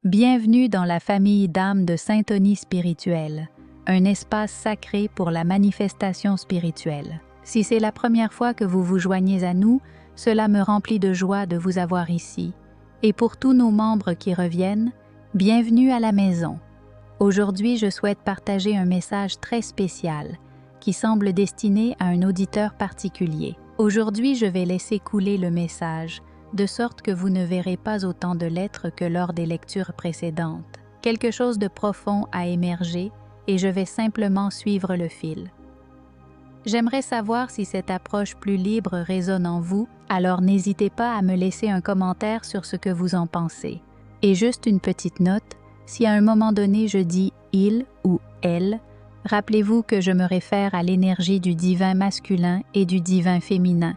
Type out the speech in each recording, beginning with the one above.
Bienvenue dans la famille d'âmes de Syntonie spirituelle, un espace sacré pour la manifestation spirituelle. Si c'est la première fois que vous vous joignez à nous, cela me remplit de joie de vous avoir ici. Et pour tous nos membres qui reviennent, bienvenue à la maison. Aujourd'hui, je souhaite partager un message très spécial qui semble destiné à un auditeur particulier. Aujourd'hui, je vais laisser couler le message, de sorte que vous ne verrez pas autant de lettres que lors des lectures précédentes. Quelque chose de profond a émergé et je vais simplement suivre le fil. J'aimerais savoir si cette approche plus libre résonne en vous, alors n'hésitez pas à me laisser un commentaire sur ce que vous en pensez. Et juste une petite note, si à un moment donné je dis « il » ou « elle », rappelez-vous que je me réfère à l'énergie du divin masculin et du divin féminin,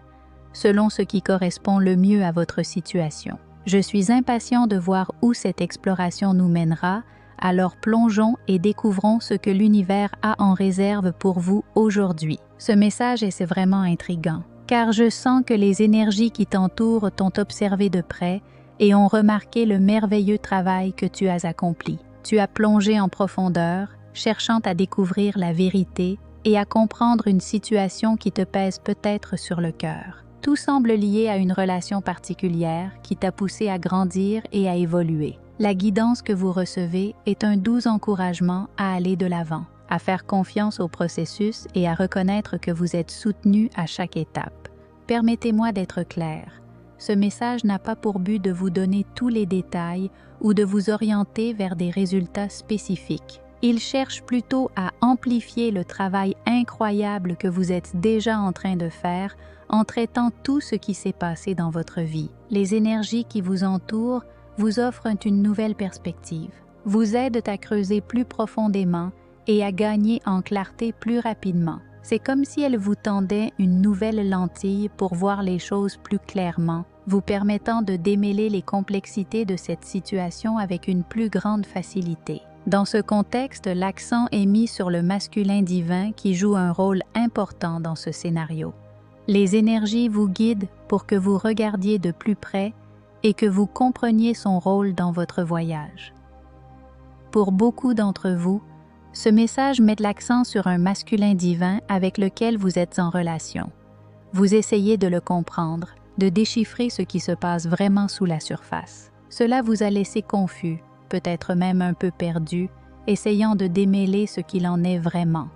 selon ce qui correspond le mieux à votre situation. Je suis impatient de voir où cette exploration nous mènera, alors plongeons et découvrons ce que l'univers a en réserve pour vous aujourd'hui. Ce message est vraiment intriguant, car je sens que les énergies qui t'entourent t'ont observé de près et ont remarqué le merveilleux travail que tu as accompli. Tu as plongé en profondeur, cherchant à découvrir la vérité et à comprendre une situation qui te pèse peut-être sur le cœur. Tout semble lié à une relation particulière qui t'a poussé à grandir et à évoluer. La guidance que vous recevez est un doux encouragement à aller de l'avant, à faire confiance au processus et à reconnaître que vous êtes soutenu à chaque étape. Permettez-moi d'être clair. Ce message n'a pas pour but de vous donner tous les détails ou de vous orienter vers des résultats spécifiques. Il cherche plutôt à amplifier le travail incroyable que vous êtes déjà en train de faire en traitant tout ce qui s'est passé dans votre vie. Les énergies qui vous entourent vous offrent une nouvelle perspective, vous aident à creuser plus profondément et à gagner en clarté plus rapidement. C'est comme si elles vous tendaient une nouvelle lentille pour voir les choses plus clairement, vous permettant de démêler les complexités de cette situation avec une plus grande facilité. Dans ce contexte, l'accent est mis sur le masculin divin qui joue un rôle important dans ce scénario. Les énergies vous guident pour que vous regardiez de plus près et que vous compreniez son rôle dans votre voyage. Pour beaucoup d'entre vous, ce message met l'accent sur un masculin divin avec lequel vous êtes en relation. Vous essayez de le comprendre, de déchiffrer ce qui se passe vraiment sous la surface. Cela vous a laissé confus, peut-être même un peu perdu, essayant de démêler ce qu'il en est vraiment.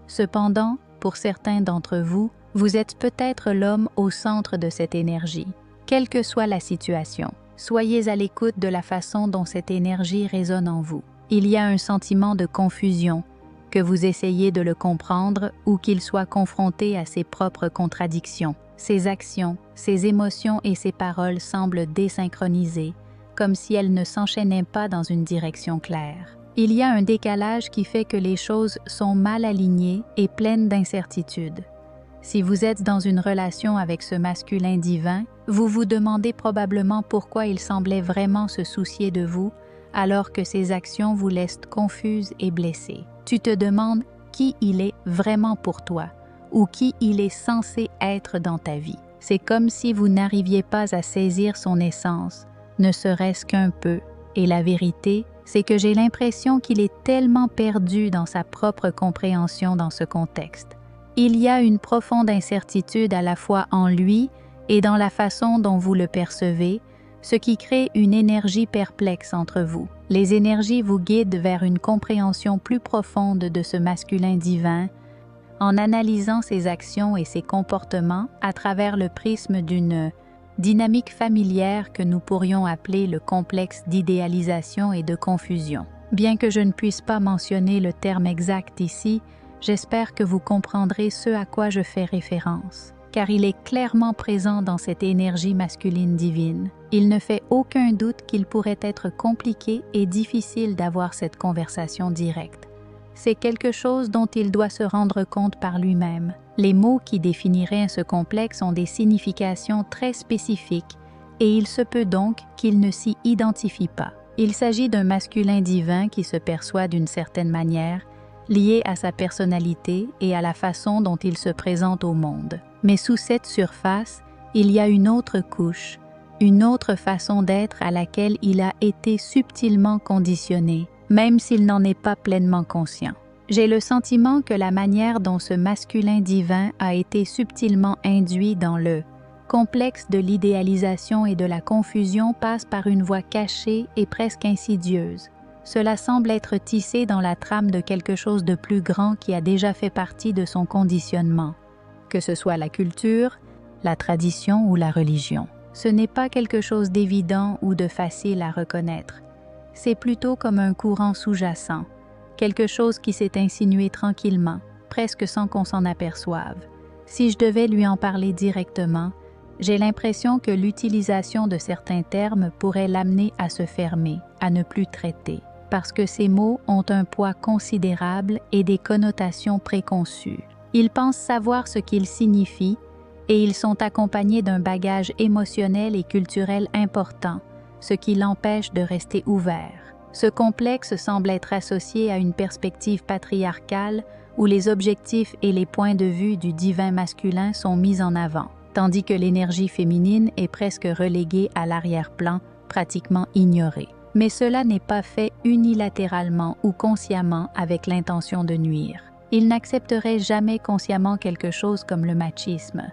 Cependant, pour certains d'entre vous, vous êtes peut-être l'homme au centre de cette énergie. Quelle que soit la situation, soyez à l'écoute de la façon dont cette énergie résonne en vous. Il y a un sentiment de confusion, que vous essayez de le comprendre ou qu'il soit confronté à ses propres contradictions. Ses actions, ses émotions et ses paroles semblent désynchronisées, comme si elles ne s'enchaînaient pas dans une direction claire. Il y a un décalage qui fait que les choses sont mal alignées et pleines d'incertitudes. Si vous êtes dans une relation avec ce masculin divin, vous vous demandez probablement pourquoi il semblait vraiment se soucier de vous, alors que ses actions vous laissent confuse et blessée. Tu te demandes qui il est vraiment pour toi, ou qui il est censé être dans ta vie. C'est comme si vous n'arriviez pas à saisir son essence, ne serait-ce qu'un peu, et la vérité, c'est que j'ai l'impression qu'il est tellement perdu dans sa propre compréhension dans ce contexte. Il y a une profonde incertitude à la fois en lui et dans la façon dont vous le percevez, ce qui crée une énergie perplexe entre vous. Les énergies vous guident vers une compréhension plus profonde de ce masculin divin, en analysant ses actions et ses comportements à travers le prisme d'une dynamique familière que nous pourrions appeler le complexe d'idéalisation et de confusion. Bien que je ne puisse pas mentionner le terme exact ici, j'espère que vous comprendrez ce à quoi je fais référence, car il est clairement présent dans cette énergie masculine divine. Il ne fait aucun doute qu'il pourrait être compliqué et difficile d'avoir cette conversation directe. C'est quelque chose dont il doit se rendre compte par lui-même. Les mots qui définiraient ce complexe ont des significations très spécifiques et il se peut donc qu'il ne s'y identifie pas. Il s'agit d'un masculin divin qui se perçoit d'une certaine manière, lié à sa personnalité et à la façon dont il se présente au monde. Mais sous cette surface, il y a une autre couche, une autre façon d'être à laquelle il a été subtilement conditionné, même s'il n'en est pas pleinement conscient. J'ai le sentiment que la manière dont ce masculin divin a été subtilement induit dans le complexe de l'idéalisation et de la confusion passe par une voie cachée et presque insidieuse. Cela semble être tissé dans la trame de quelque chose de plus grand qui a déjà fait partie de son conditionnement, que ce soit la culture, la tradition ou la religion. Ce n'est pas quelque chose d'évident ou de facile à reconnaître. C'est plutôt comme un courant sous-jacent, quelque chose qui s'est insinué tranquillement, presque sans qu'on s'en aperçoive. Si je devais lui en parler directement, j'ai l'impression que l'utilisation de certains termes pourrait l'amener à se fermer, à ne plus traiter, parce que ces mots ont un poids considérable et des connotations préconçues. Il pense savoir ce qu'ils signifient et ils sont accompagnés d'un bagage émotionnel et culturel important, ce qui l'empêche de rester ouvert. Ce complexe semble être associé à une perspective patriarcale où les objectifs et les points de vue du divin masculin sont mis en avant, tandis que l'énergie féminine est presque reléguée à l'arrière-plan, pratiquement ignorée. Mais cela n'est pas fait unilatéralement ou consciemment avec l'intention de nuire. Il n'accepterait jamais consciemment quelque chose comme le machisme.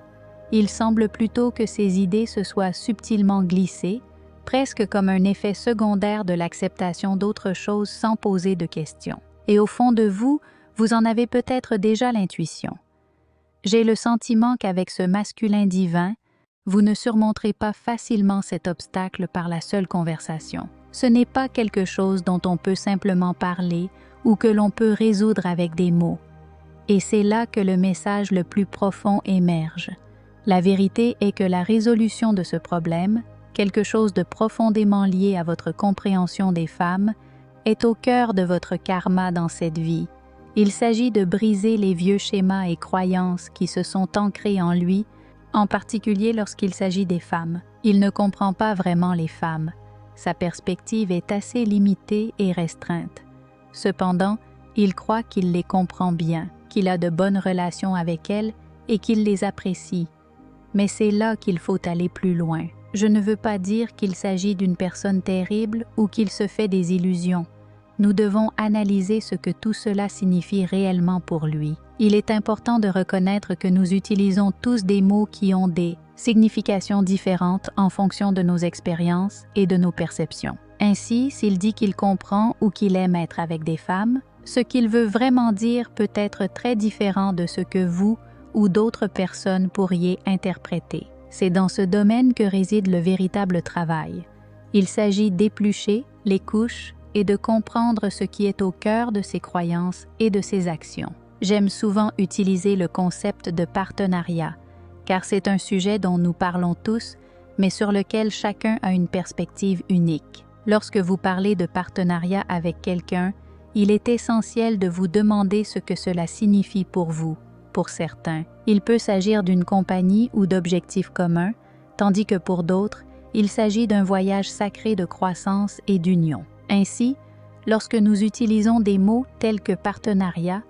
Il semble plutôt que ces idées se soient subtilement glissées, presque comme un effet secondaire de l'acceptation d'autre chose sans poser de questions. Et au fond de vous, vous en avez peut-être déjà l'intuition. J'ai le sentiment qu'avec ce masculin divin, vous ne surmonterez pas facilement cet obstacle par la seule conversation. Ce n'est pas quelque chose dont on peut simplement parler ou que l'on peut résoudre avec des mots. Et c'est là que le message le plus profond émerge. La vérité est que la résolution de ce problème, quelque chose de profondément lié à votre compréhension des femmes, est au cœur de votre karma dans cette vie. Il s'agit de briser les vieux schémas et croyances qui se sont ancrés en lui, en particulier lorsqu'il s'agit des femmes. Il ne comprend pas vraiment les femmes. Sa perspective est assez limitée et restreinte. Cependant, il croit qu'il les comprend bien, qu'il a de bonnes relations avec elles et qu'il les apprécie. Mais c'est là qu'il faut aller plus loin. Je ne veux pas dire qu'il s'agit d'une personne terrible ou qu'il se fait des illusions. Nous devons analyser ce que tout cela signifie réellement pour lui. Il est important de reconnaître que nous utilisons tous des mots qui ont des significations différentes en fonction de nos expériences et de nos perceptions. Ainsi, s'il dit qu'il comprend ou qu'il aime être avec des femmes, ce qu'il veut vraiment dire peut être très différent de ce que vous ou d'autres personnes pourriez interpréter. C'est dans ce domaine que réside le véritable travail. Il s'agit d'éplucher les couches et de comprendre ce qui est au cœur de ses croyances et de ses actions. J'aime souvent utiliser le concept de partenariat, car c'est un sujet dont nous parlons tous, mais sur lequel chacun a une perspective unique. Lorsque vous parlez de partenariat avec quelqu'un, il est essentiel de vous demander ce que cela signifie pour vous. Pour certains, il peut s'agir d'une compagnie ou d'objectifs communs, tandis que pour d'autres, il s'agit d'un voyage sacré de croissance et d'union. Ainsi, lorsque nous utilisons des mots tels que partenariat,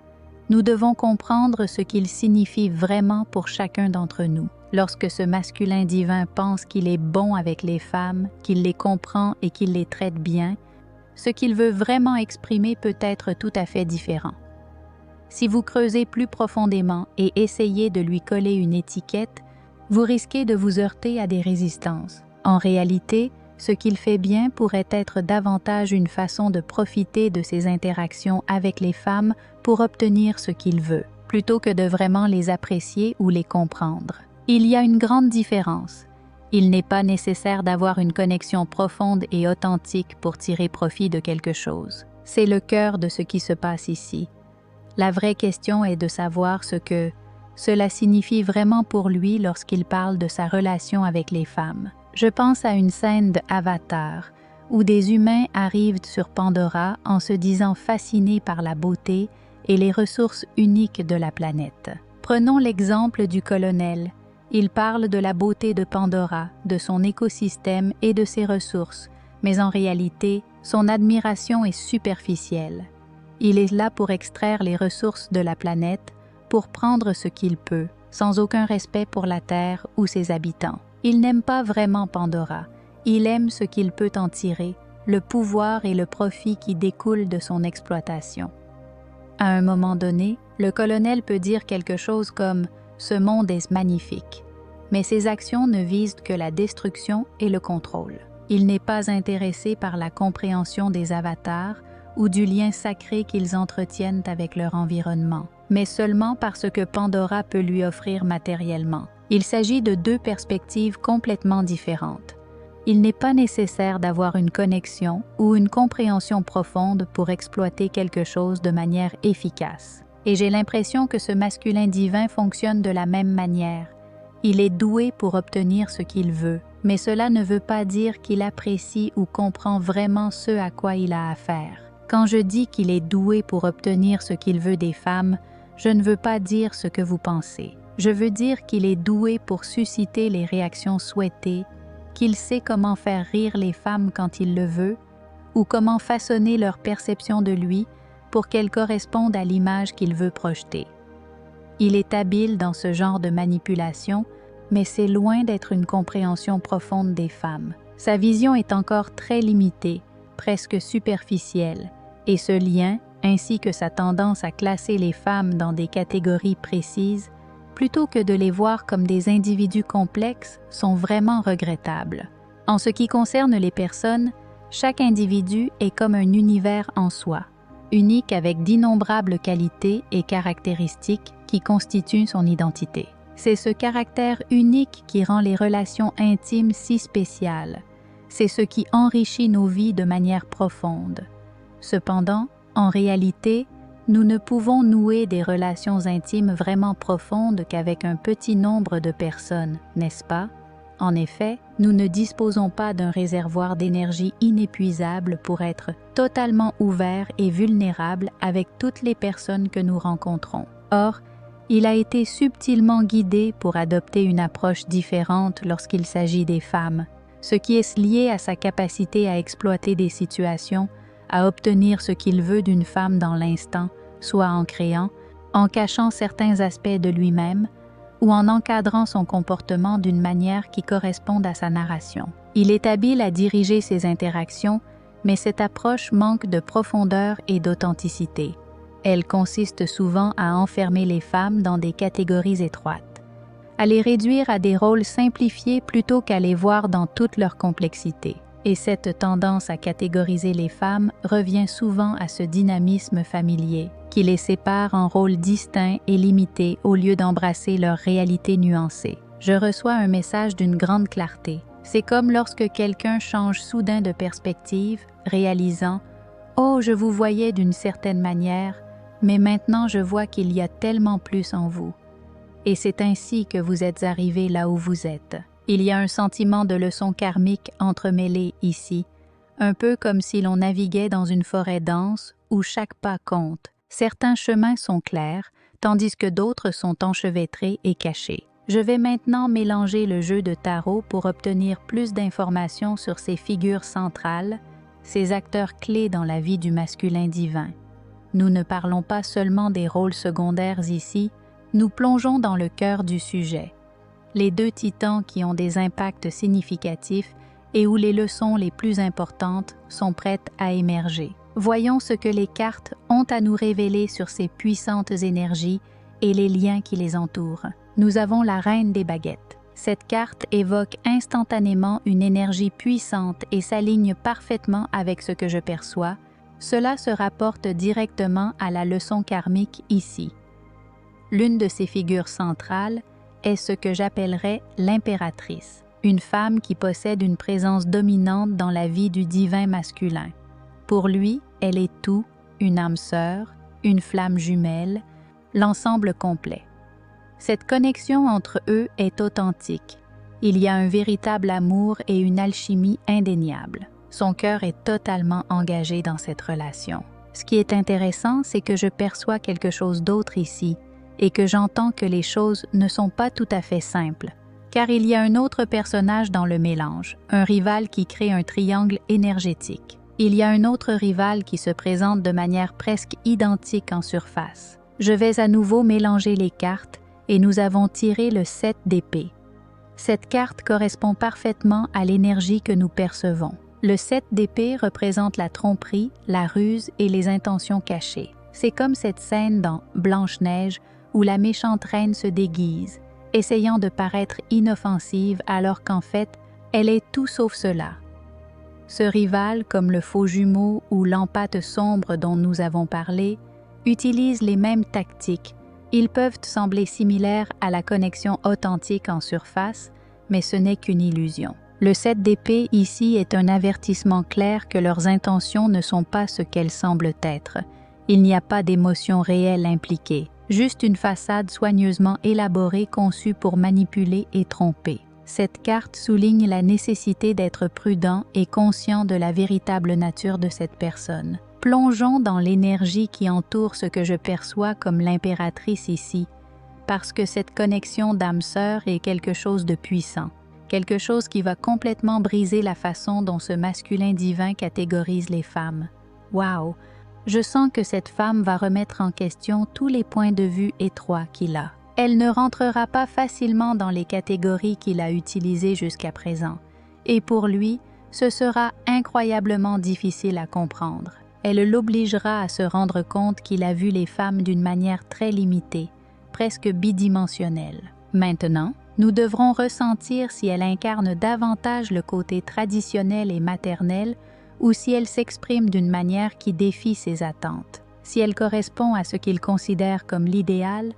nous devons comprendre ce qu'ils signifient vraiment pour chacun d'entre nous. Lorsque ce masculin divin pense qu'il est bon avec les femmes, qu'il les comprend et qu'il les traite bien, ce qu'il veut vraiment exprimer peut être tout à fait différent. Si vous creusez plus profondément et essayez de lui coller une étiquette, vous risquez de vous heurter à des résistances. En réalité, ce qu'il fait bien pourrait être davantage une façon de profiter de ses interactions avec les femmes pour obtenir ce qu'il veut, plutôt que de vraiment les apprécier ou les comprendre. Il y a une grande différence. Il n'est pas nécessaire d'avoir une connexion profonde et authentique pour tirer profit de quelque chose. C'est le cœur de ce qui se passe ici. La vraie question est de savoir ce que cela signifie vraiment pour lui lorsqu'il parle de sa relation avec les femmes. Je pense à une scène de Avatar, où des humains arrivent sur Pandora en se disant fascinés par la beauté et les ressources uniques de la planète. Prenons l'exemple du colonel. Il parle de la beauté de Pandora, de son écosystème et de ses ressources, mais en réalité, son admiration est superficielle. Il est là pour extraire les ressources de la planète, pour prendre ce qu'il peut, sans aucun respect pour la Terre ou ses habitants. Il n'aime pas vraiment Pandora, il aime ce qu'il peut en tirer, le pouvoir et le profit qui découlent de son exploitation. À un moment donné, le colonel peut dire quelque chose comme « ce monde est magnifique », mais ses actions ne visent que la destruction et le contrôle. Il n'est pas intéressé par la compréhension des avatars ou du lien sacré qu'ils entretiennent avec leur environnement, mais seulement par ce que Pandora peut lui offrir matériellement. Il s'agit de deux perspectives complètement différentes. Il n'est pas nécessaire d'avoir une connexion ou une compréhension profonde pour exploiter quelque chose de manière efficace. Et j'ai l'impression que ce masculin divin fonctionne de la même manière. Il est doué pour obtenir ce qu'il veut, mais cela ne veut pas dire qu'il apprécie ou comprend vraiment ce à quoi il a affaire. Quand je dis qu'il est doué pour obtenir ce qu'il veut des femmes, je ne veux pas dire ce que vous pensez. Je veux dire qu'il est doué pour susciter les réactions souhaitées, qu'il sait comment faire rire les femmes quand il le veut, ou comment façonner leur perception de lui pour qu'elle corresponde à l'image qu'il veut projeter. Il est habile dans ce genre de manipulation, mais c'est loin d'être une compréhension profonde des femmes. Sa vision est encore très limitée, presque superficielle, et ce lien, ainsi que sa tendance à classer les femmes dans des catégories précises, plutôt que de les voir comme des individus complexes, sont vraiment regrettables. En ce qui concerne les personnes, chaque individu est comme un univers en soi, unique avec d'innombrables qualités et caractéristiques qui constituent son identité. C'est ce caractère unique qui rend les relations intimes si spéciales. C'est ce qui enrichit nos vies de manière profonde. Cependant, en réalité, nous ne pouvons nouer des relations intimes vraiment profondes qu'avec un petit nombre de personnes, n'est-ce pas? En effet, nous ne disposons pas d'un réservoir d'énergie inépuisable pour être totalement ouverts et vulnérables avec toutes les personnes que nous rencontrons. Or, il a été subtilement guidé pour adopter une approche différente lorsqu'il s'agit des femmes, ce qui est lié à sa capacité à exploiter des situations, à obtenir ce qu'il veut d'une femme dans l'instant, soit en créant, en cachant certains aspects de lui-même, ou en encadrant son comportement d'une manière qui corresponde à sa narration. Il est habile à diriger ses interactions, mais cette approche manque de profondeur et d'authenticité. Elle consiste souvent à enfermer les femmes dans des catégories étroites, à les réduire à des rôles simplifiés plutôt qu'à les voir dans toute leur complexité. Et cette tendance à catégoriser les femmes revient souvent à ce dynamisme familier, qui les sépare en rôles distincts et limités au lieu d'embrasser leur réalité nuancée. Je reçois un message d'une grande clarté. C'est comme lorsque quelqu'un change soudain de perspective, réalisant « Oh, je vous voyais d'une certaine manière, mais maintenant je vois qu'il y a tellement plus en vous. » Et c'est ainsi que vous êtes arrivé là où vous êtes. Il y a un sentiment de leçon karmique entremêlé ici, un peu comme si l'on naviguait dans une forêt dense où chaque pas compte. Certains chemins sont clairs, tandis que d'autres sont enchevêtrés et cachés. Je vais maintenant mélanger le jeu de tarot pour obtenir plus d'informations sur ces figures centrales, ces acteurs clés dans la vie du masculin divin. Nous ne parlons pas seulement des rôles secondaires ici, nous plongeons dans le cœur du sujet. Les deux titans qui ont des impacts significatifs et où les leçons les plus importantes sont prêtes à émerger. Voyons ce que les cartes ont à nous révéler sur ces puissantes énergies et les liens qui les entourent. Nous avons la Reine des baguettes. Cette carte évoque instantanément une énergie puissante et s'aligne parfaitement avec ce que je perçois. Cela se rapporte directement à la leçon karmique ici. L'une de ces figures centrales est ce que j'appellerais l'impératrice, une femme qui possède une présence dominante dans la vie du divin masculin. Pour lui, elle est tout, une âme sœur, une flamme jumelle, l'ensemble complet. Cette connexion entre eux est authentique. Il y a un véritable amour et une alchimie indéniable. Son cœur est totalement engagé dans cette relation. Ce qui est intéressant, c'est que je perçois quelque chose d'autre ici, et que j'entends que les choses ne sont pas tout à fait simples, car il y a un autre personnage dans le mélange, un rival qui crée un triangle énergétique. Il y a un autre rival qui se présente de manière presque identique en surface. Je vais à nouveau mélanger les cartes et nous avons tiré le 7 d'épée. Cette carte correspond parfaitement à l'énergie que nous percevons. Le 7 d'épée représente la tromperie, la ruse et les intentions cachées. C'est comme cette scène dans Blanche-Neige où la méchante reine se déguise, essayant de paraître inoffensive alors qu'en fait, elle est tout sauf cela. Ce rival, comme le faux jumeau ou l'empate sombre dont nous avons parlé, utilise les mêmes tactiques. Ils peuvent sembler similaires à la connexion authentique en surface, mais ce n'est qu'une illusion. Le 7 d'épée ici est un avertissement clair que leurs intentions ne sont pas ce qu'elles semblent être. Il n'y a pas d'émotion réelle impliquée, juste une façade soigneusement élaborée conçue pour manipuler et tromper. Cette carte souligne la nécessité d'être prudent et conscient de la véritable nature de cette personne. Plongeons dans l'énergie qui entoure ce que je perçois comme l'impératrice ici, parce que cette connexion d'âme-sœur est quelque chose de puissant. Quelque chose qui va complètement briser la façon dont ce masculin divin catégorise les femmes. Wow! Je sens que cette femme va remettre en question tous les points de vue étroits qu'il a. Elle ne rentrera pas facilement dans les catégories qu'il a utilisées jusqu'à présent. Et pour lui, ce sera incroyablement difficile à comprendre. Elle l'obligera à se rendre compte qu'il a vu les femmes d'une manière très limitée, presque bidimensionnelle. Maintenant, nous devrons ressentir si elle incarne davantage le côté traditionnel et maternel ou si elle s'exprime d'une manière qui défie ses attentes. Si elle correspond à ce qu'il considère comme l'idéal,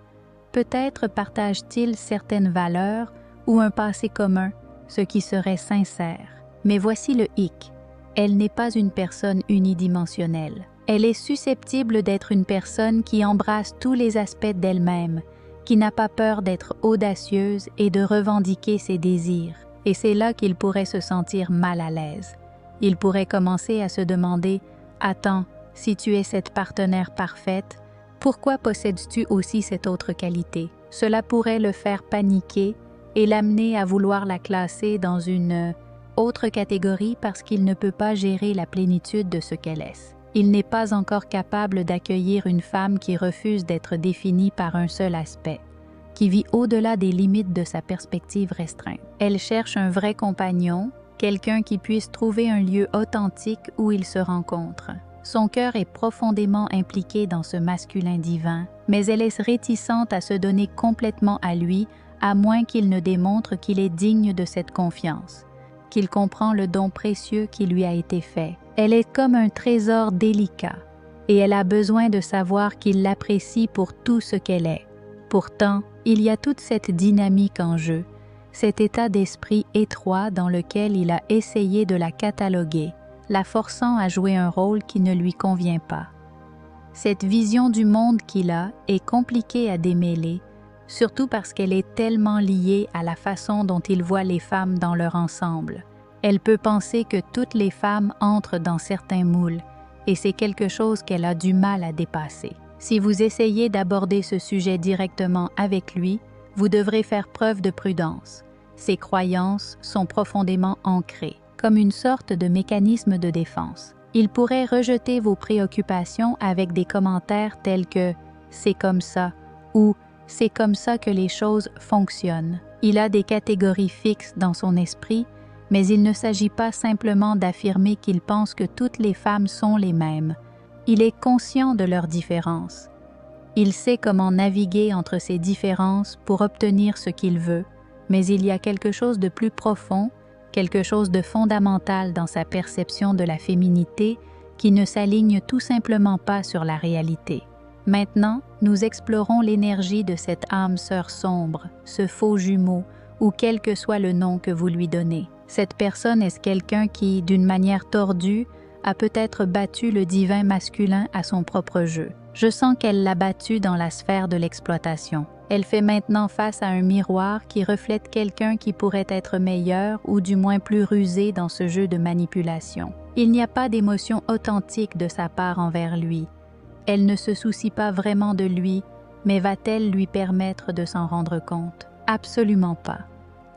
peut-être partage-t-il certaines valeurs ou un passé commun, ce qui serait sincère. Mais voici le hic. Elle n'est pas une personne unidimensionnelle. Elle est susceptible d'être une personne qui embrasse tous les aspects d'elle-même, qui n'a pas peur d'être audacieuse et de revendiquer ses désirs. Et c'est là qu'il pourrait se sentir mal à l'aise. Il pourrait commencer à se demander « Attends, si tu es cette partenaire parfaite, pourquoi possèdes-tu aussi cette autre qualité ?» Cela pourrait le faire paniquer et l'amener à vouloir la classer dans une autre catégorie parce qu'il ne peut pas gérer la plénitude de ce qu'elle est. Il n'est pas encore capable d'accueillir une femme qui refuse d'être définie par un seul aspect, qui vit au-delà des limites de sa perspective restreinte. Elle cherche un vrai compagnon, quelqu'un qui puisse trouver un lieu authentique où ils se rencontrent. Son cœur est profondément impliqué dans ce masculin divin, mais elle est réticente à se donner complètement à lui, à moins qu'il ne démontre qu'il est digne de cette confiance, qu'il comprend le don précieux qui lui a été fait. Elle est comme un trésor délicat, et elle a besoin de savoir qu'il l'apprécie pour tout ce qu'elle est. Pourtant, il y a toute cette dynamique en jeu, cet état d'esprit étroit dans lequel il a essayé de la cataloguer, la forçant à jouer un rôle qui ne lui convient pas. Cette vision du monde qu'il a est compliquée à démêler, surtout parce qu'elle est tellement liée à la façon dont il voit les femmes dans leur ensemble. Elle peut penser que toutes les femmes entrent dans certains moules, et c'est quelque chose qu'elle a du mal à dépasser. Si vous essayez d'aborder ce sujet directement avec lui, vous devrez faire preuve de prudence. Ses croyances sont profondément ancrées, comme une sorte de mécanisme de défense. Il pourrait rejeter vos préoccupations avec des commentaires tels que « c'est comme ça » ou « c'est comme ça que les choses fonctionnent ». Il a des catégories fixes dans son esprit, mais il ne s'agit pas simplement d'affirmer qu'il pense que toutes les femmes sont les mêmes. Il est conscient de leurs différences. Il sait comment naviguer entre ces différences pour obtenir ce qu'il veut, mais il y a quelque chose de plus profond, quelque chose de fondamental dans sa perception de la féminité qui ne s'aligne tout simplement pas sur la réalité. Maintenant, nous explorons l'énergie de cette âme sœur sombre, ce faux jumeau, ou quel que soit le nom que vous lui donnez. Cette personne est quelqu'un qui, d'une manière tordue, a peut-être battu le divin masculin à son propre jeu. Je sens qu'elle l'a battu dans la sphère de l'exploitation. Elle fait maintenant face à un miroir qui reflète quelqu'un qui pourrait être meilleur ou du moins plus rusé dans ce jeu de manipulation. Il n'y a pas d'émotion authentique de sa part envers lui. Elle ne se soucie pas vraiment de lui, mais va-t-elle lui permettre de s'en rendre compte? Absolument pas.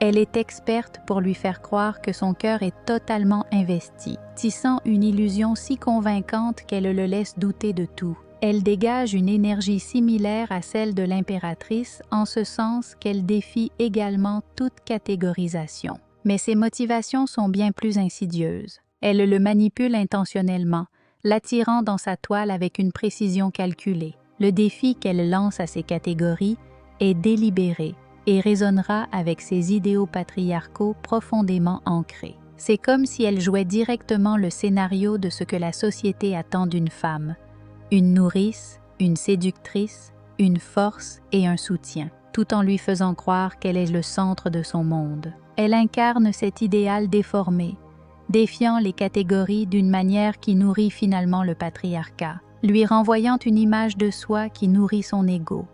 Elle est experte pour lui faire croire que son cœur est totalement investi, tissant une illusion si convaincante qu'elle le laisse douter de tout. Elle dégage une énergie similaire à celle de l'impératrice en ce sens qu'elle défie également toute catégorisation. Mais ses motivations sont bien plus insidieuses. Elle le manipule intentionnellement, l'attirant dans sa toile avec une précision calculée. Le défi qu'elle lance à ces catégories est délibéré et résonnera avec ses idéaux patriarcaux profondément ancrés. C'est comme si elle jouait directement le scénario de ce que la société attend d'une femme. Une nourrice, une séductrice, une force et un soutien, tout en lui faisant croire qu'elle est le centre de son monde. Elle incarne cet idéal déformé, défiant les catégories d'une manière qui nourrit finalement le patriarcat, lui renvoyant une image de soi qui nourrit son ego,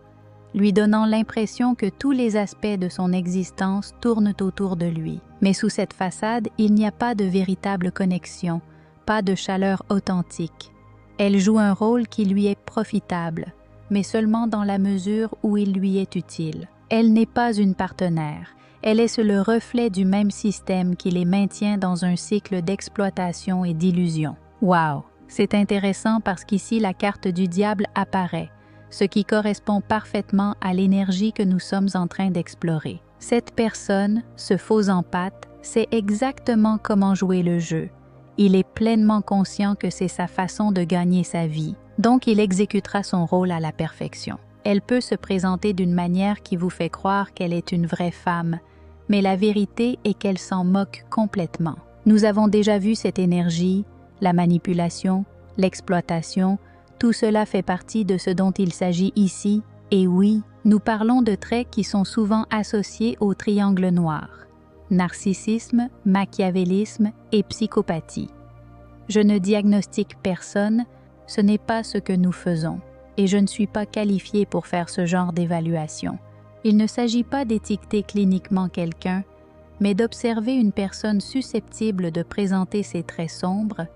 lui donnant l'impression que tous les aspects de son existence tournent autour de lui. Mais sous cette façade, il n'y a pas de véritable connexion, pas de chaleur authentique. Elle joue un rôle qui lui est profitable, mais seulement dans la mesure où il lui est utile. Elle n'est pas une partenaire, elle est le reflet du même système qui les maintient dans un cycle d'exploitation et d'illusion. Wow! C'est intéressant parce qu'ici la carte du diable apparaît, ce qui correspond parfaitement à l'énergie que nous sommes en train d'explorer. Cette personne, ce faux empathe, sait exactement comment jouer le jeu. Il est pleinement conscient que c'est sa façon de gagner sa vie, donc il exécutera son rôle à la perfection. Elle peut se présenter d'une manière qui vous fait croire qu'elle est une vraie femme, mais la vérité est qu'elle s'en moque complètement. Nous avons déjà vu cette énergie, la manipulation, l'exploitation, tout cela fait partie de ce dont il s'agit ici, et oui, nous parlons de traits qui sont souvent associés au triangle noir. Narcissisme, machiavélisme et psychopathie. Je ne diagnostique personne, ce n'est pas ce que nous faisons, et je ne suis pas qualifiée pour faire ce genre d'évaluation. Il ne s'agit pas d'étiqueter cliniquement quelqu'un, mais d'observer une personne susceptible de présenter ses traits sombres,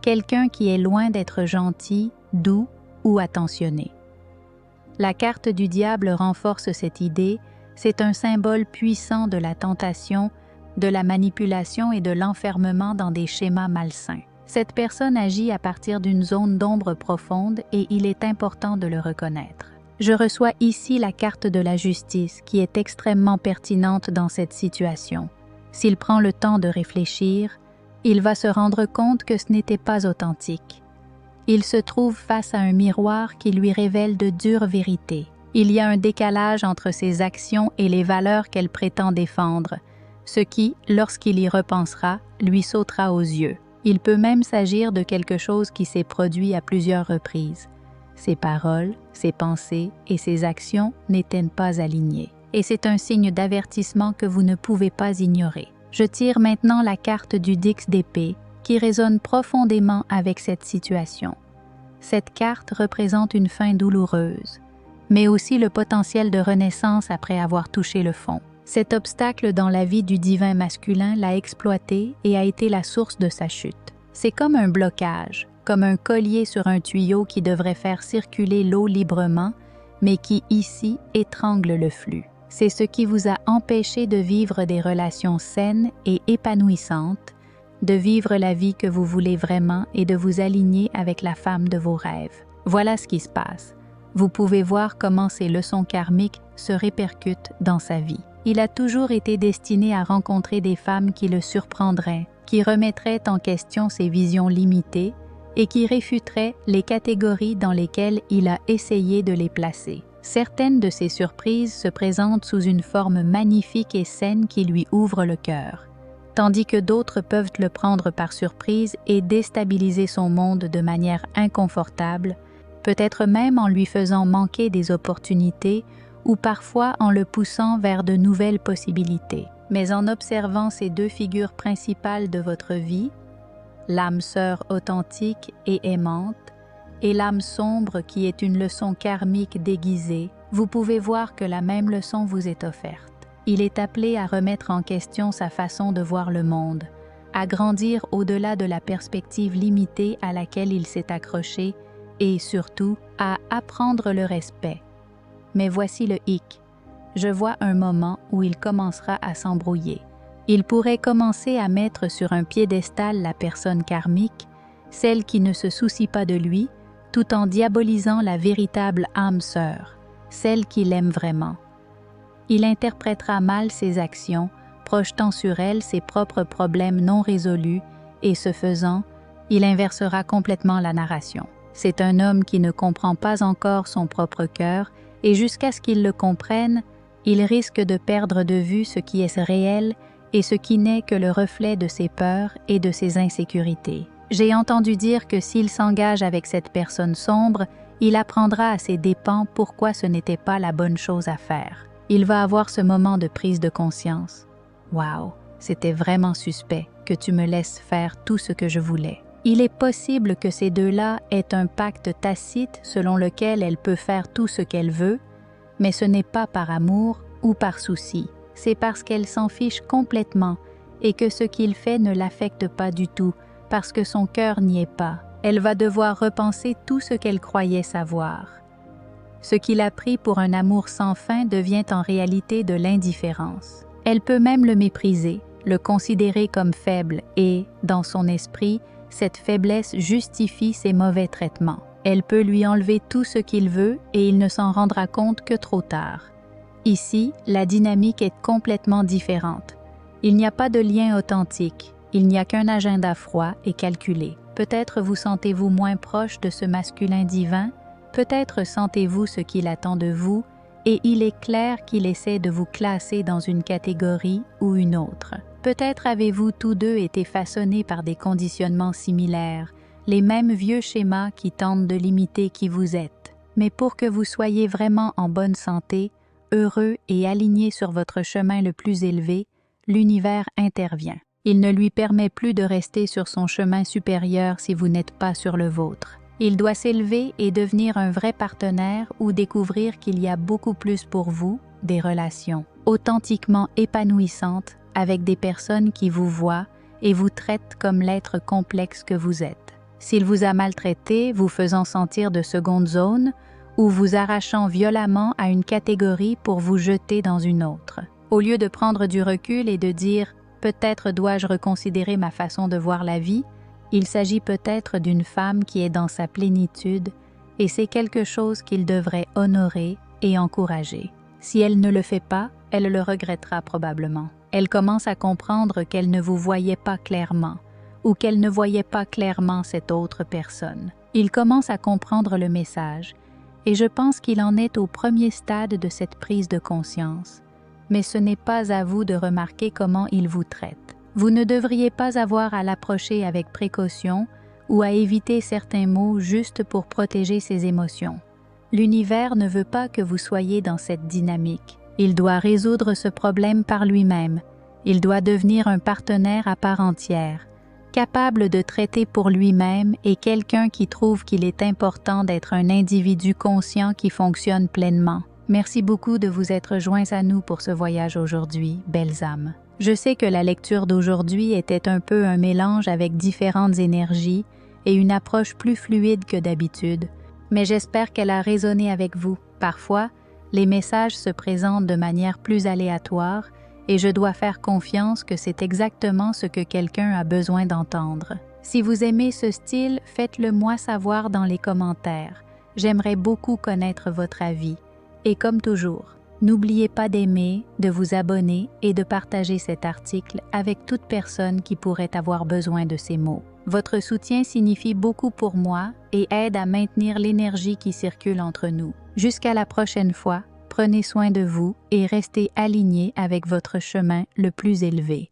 quelqu'un qui est loin d'être gentil, doux ou attentionné. La carte du diable renforce cette idée, c'est un symbole puissant de la tentation, de la manipulation et de l'enfermement dans des schémas malsains. Cette personne agit à partir d'une zone d'ombre profonde et il est important de le reconnaître. Je reçois ici la carte de la justice qui est extrêmement pertinente dans cette situation. S'il prend le temps de réfléchir, il va se rendre compte que ce n'était pas authentique. Il se trouve face à un miroir qui lui révèle de dures vérités. Il y a un décalage entre ses actions et les valeurs qu'elle prétend défendre, ce qui, lorsqu'il y repensera, lui sautera aux yeux. Il peut même s'agir de quelque chose qui s'est produit à plusieurs reprises. Ses paroles, ses pensées et ses actions n'étaient pas alignées. Et c'est un signe d'avertissement que vous ne pouvez pas ignorer. Je tire maintenant la carte du Dix d'épée qui résonne profondément avec cette situation. Cette carte représente une fin douloureuse, mais aussi le potentiel de renaissance après avoir touché le fond. Cet obstacle dans la vie du divin masculin l'a exploité et a été la source de sa chute. C'est comme un blocage, comme un collier sur un tuyau qui devrait faire circuler l'eau librement, mais qui ici étrangle le flux. C'est ce qui vous a empêché de vivre des relations saines et épanouissantes, de vivre la vie que vous voulez vraiment et de vous aligner avec la femme de vos rêves. Voilà ce qui se passe. Vous pouvez voir comment ces leçons karmiques se répercutent dans sa vie. Il a toujours été destiné à rencontrer des femmes qui le surprendraient, qui remettraient en question ses visions limitées et qui réfuteraient les catégories dans lesquelles il a essayé de les placer. Certaines de ces surprises se présentent sous une forme magnifique et saine qui lui ouvre le cœur, tandis que d'autres peuvent le prendre par surprise et déstabiliser son monde de manière inconfortable, peut-être même en lui faisant manquer des opportunités ou parfois en le poussant vers de nouvelles possibilités. Mais en observant ces deux figures principales de votre vie, l'âme sœur authentique et aimante, et l'âme sombre qui est une leçon karmique déguisée, vous pouvez voir que la même leçon vous est offerte. Il est appelé à remettre en question sa façon de voir le monde, à grandir au-delà de la perspective limitée à laquelle il s'est accroché et surtout à apprendre le respect. Mais voici le hic. Je vois un moment où il commencera à s'embrouiller. Il pourrait commencer à mettre sur un piédestal la personne karmique, celle qui ne se soucie pas de lui, tout en diabolisant la véritable âme sœur, celle qu'il aime vraiment. Il interprétera mal ses actions, projetant sur elle ses propres problèmes non résolus et, ce faisant, il inversera complètement la narration. C'est un homme qui ne comprend pas encore son propre cœur et jusqu'à ce qu'il le comprenne, il risque de perdre de vue ce qui est réel et ce qui n'est que le reflet de ses peurs et de ses insécurités. J'ai entendu dire que s'il s'engage avec cette personne sombre, il apprendra à ses dépens pourquoi ce n'était pas la bonne chose à faire. Il va avoir ce moment de prise de conscience. « Wow, c'était vraiment suspect que tu me laisses faire tout ce que je voulais. » Il est possible que ces deux-là aient un pacte tacite selon lequel elle peut faire tout ce qu'elle veut, mais ce n'est pas par amour ou par souci. C'est parce qu'elle s'en fiche complètement et que ce qu'il fait ne l'affecte pas du tout, parce que son cœur n'y est pas. Elle va devoir repenser tout ce qu'elle croyait savoir. Ce qu'il a pris pour un amour sans fin devient en réalité de l'indifférence. Elle peut même le mépriser, le considérer comme faible et, dans son esprit, cette faiblesse justifie ses mauvais traitements. Elle peut lui enlever tout ce qu'il veut et il ne s'en rendra compte que trop tard. Ici, la dynamique est complètement différente. Il n'y a pas de lien authentique, il n'y a qu'un agenda froid et calculé. Peut-être vous sentez-vous moins proche de ce masculin divin, peut-être sentez-vous ce qu'il attend de vous, et il est clair qu'il essaie de vous classer dans une catégorie ou une autre. Peut-être avez-vous tous deux été façonnés par des conditionnements similaires, les mêmes vieux schémas qui tentent de limiter qui vous êtes. Mais pour que vous soyez vraiment en bonne santé, heureux et aligné sur votre chemin le plus élevé, l'univers intervient. Il ne lui permet plus de rester sur son chemin supérieur si vous n'êtes pas sur le vôtre. Il doit s'élever et devenir un vrai partenaire ou découvrir qu'il y a beaucoup plus pour vous, des relations authentiquement épanouissantes avec des personnes qui vous voient et vous traitent comme l'être complexe que vous êtes. S'il vous a maltraité, vous faisant sentir de seconde zone ou vous arrachant violemment à une catégorie pour vous jeter dans une autre. Au lieu de prendre du recul et de dire « peut-être dois-je reconsidérer ma façon de voir la vie », il s'agit peut-être d'une femme qui est dans sa plénitude et c'est quelque chose qu'il devrait honorer et encourager. Si elle ne le fait pas, elle le regrettera probablement. Elle commence à comprendre qu'elle ne vous voyait pas clairement ou qu'elle ne voyait pas clairement cette autre personne. Il commence à comprendre le message et je pense qu'il en est au premier stade de cette prise de conscience. Mais ce n'est pas à vous de remarquer comment il vous traite. Vous ne devriez pas avoir à l'approcher avec précaution ou à éviter certains mots juste pour protéger ses émotions. L'univers ne veut pas que vous soyez dans cette dynamique. Il doit résoudre ce problème par lui-même. Il doit devenir un partenaire à part entière, capable de traiter pour lui-même et quelqu'un qui trouve qu'il est important d'être un individu conscient qui fonctionne pleinement. Merci beaucoup de vous être joints à nous pour ce voyage aujourd'hui, belles âmes. Je sais que la lecture d'aujourd'hui était un peu un mélange avec différentes énergies et une approche plus fluide que d'habitude, mais j'espère qu'elle a résonné avec vous. Parfois, les messages se présentent de manière plus aléatoire et je dois faire confiance que c'est exactement ce que quelqu'un a besoin d'entendre. Si vous aimez ce style, faites-le moi savoir dans les commentaires. J'aimerais beaucoup connaître votre avis. Et comme toujours, n'oubliez pas d'aimer, de vous abonner et de partager cet article avec toute personne qui pourrait avoir besoin de ces mots. Votre soutien signifie beaucoup pour moi et aide à maintenir l'énergie qui circule entre nous. Jusqu'à la prochaine fois, prenez soin de vous et restez alignés avec votre chemin le plus élevé.